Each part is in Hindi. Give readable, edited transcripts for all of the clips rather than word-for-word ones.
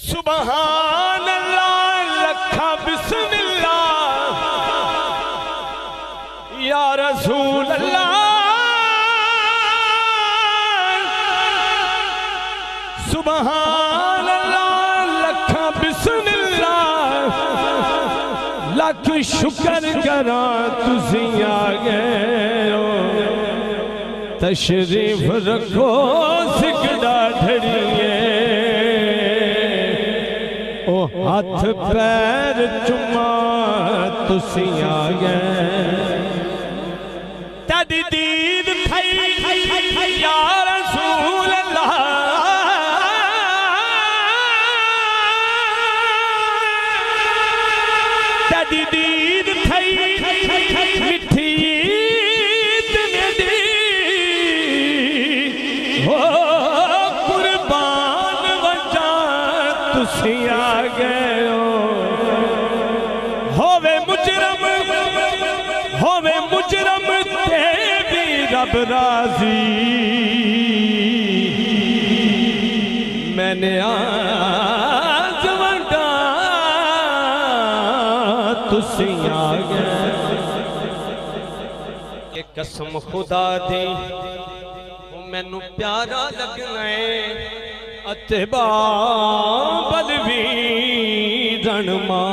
सुबहान अल्लाह लखा बिस्मिल्लाह या रसूल अल्लाह। सुबहान अल्लाह लखा बिस्मिल्लाह लख शुक्र करा तुसी आ गए हो। तशरीफ रखो सिकड़ा ढड़िए हाथ पैर चुमा तुसी आ गए। तेरी दीद थई या रसूल अल्लाह। तेरी दीद थई मिठी ईद दी हो कुर्बान वजा तुसी आ गए। रब राजी मैंने आज वंडा तुसी आ गए। ये कसम खुदा दी मैनू प्यारा लगना है अते बाबल भी रणमा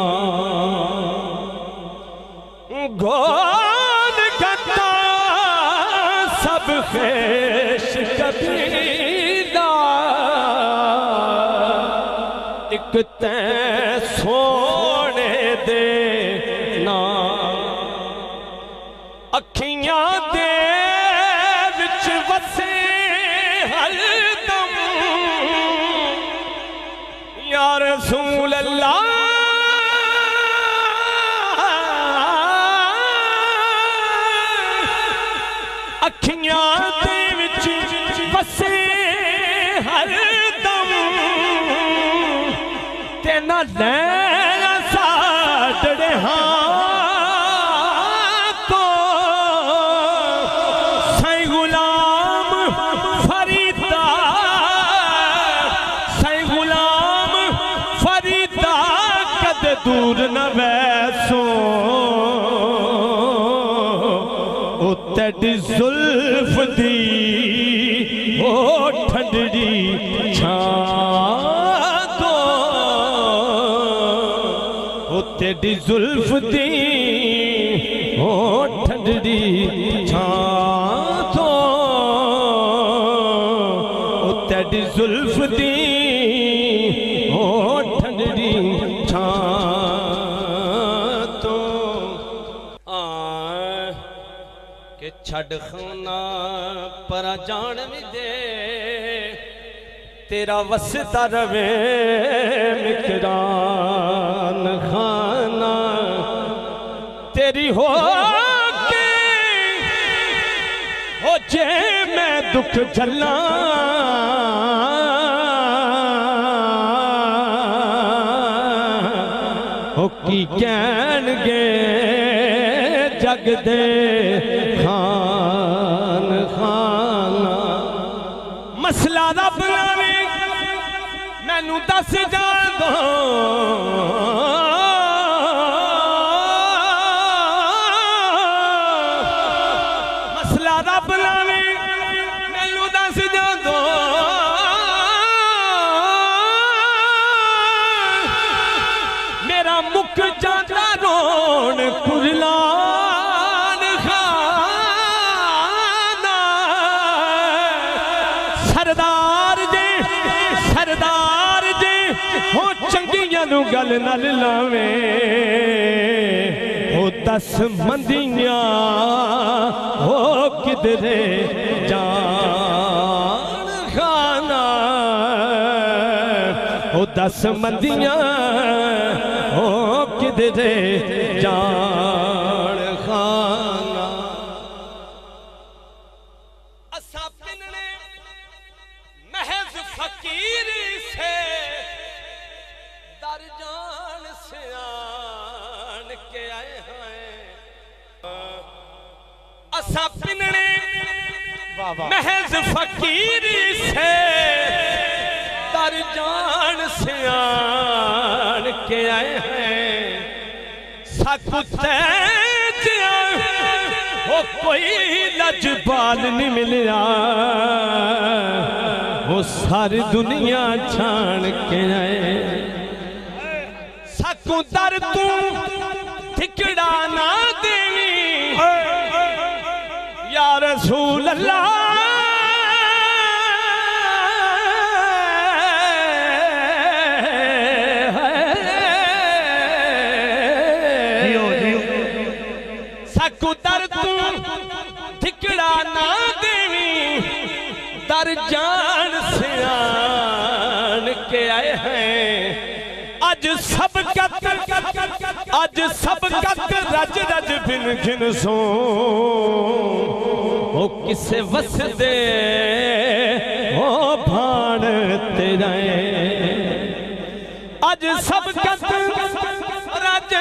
गोल गता सब खेश कबीला एक तै सोने दे ना अखियां दे विच वसे हरदम या रसूल अल्लाह। अखियां दे विच वसे हरदम ते ना लैना साडे तो सई गुलाम फरीदा कद दूर न वैसो तेरी जुल्फ दी ओ ठंडी छां तो ओ तेरी जुल्फ दी ओ ठंडी छां तो ओ तेरी जुल्फ दी ओ ठंडी छां तो के छड़ खाना पर जान भी दे तेरा वसता रवे मिकरान खाना तेरी हो के हो जे मैं दुख झल्ला हो की कहणगे जग दे खान खाना मसला रब लावे मैनू दस जान दो मसला रब लावे मैनू दस जान दो मेरा मुक जाता रोन कुरलान खाना सरदार जी हो चंगियां नू गल नाल लावे हो 10 मंदियां हो किधरे जान खाना हो 10 मंदियां हो किधरे जान खाना असा पिनने महज फकीर से दर जान सियान के आए हैं असा पिनने महज फकीर से दर जान सियान के आए हैं सकुते वो कोई लजपाल नहीं मिलया वो सारी दुनिया छान के आए सकू दर तू ठिकड़ा ना देवी या रसूल अल्लाह सकू दर तू ठिकड़ा ना देवी दर जान सियान के आए हैं अज सब कत रज रज बिन घिन सो ओ किसे वस दे ओ भाण तेरा अज सब कत रज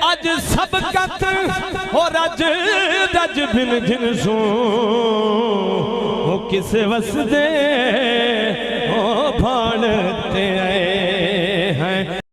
अज सब कत हो रज रज बिन घिन सो ओ किसे वस दे ओ भाण ते आए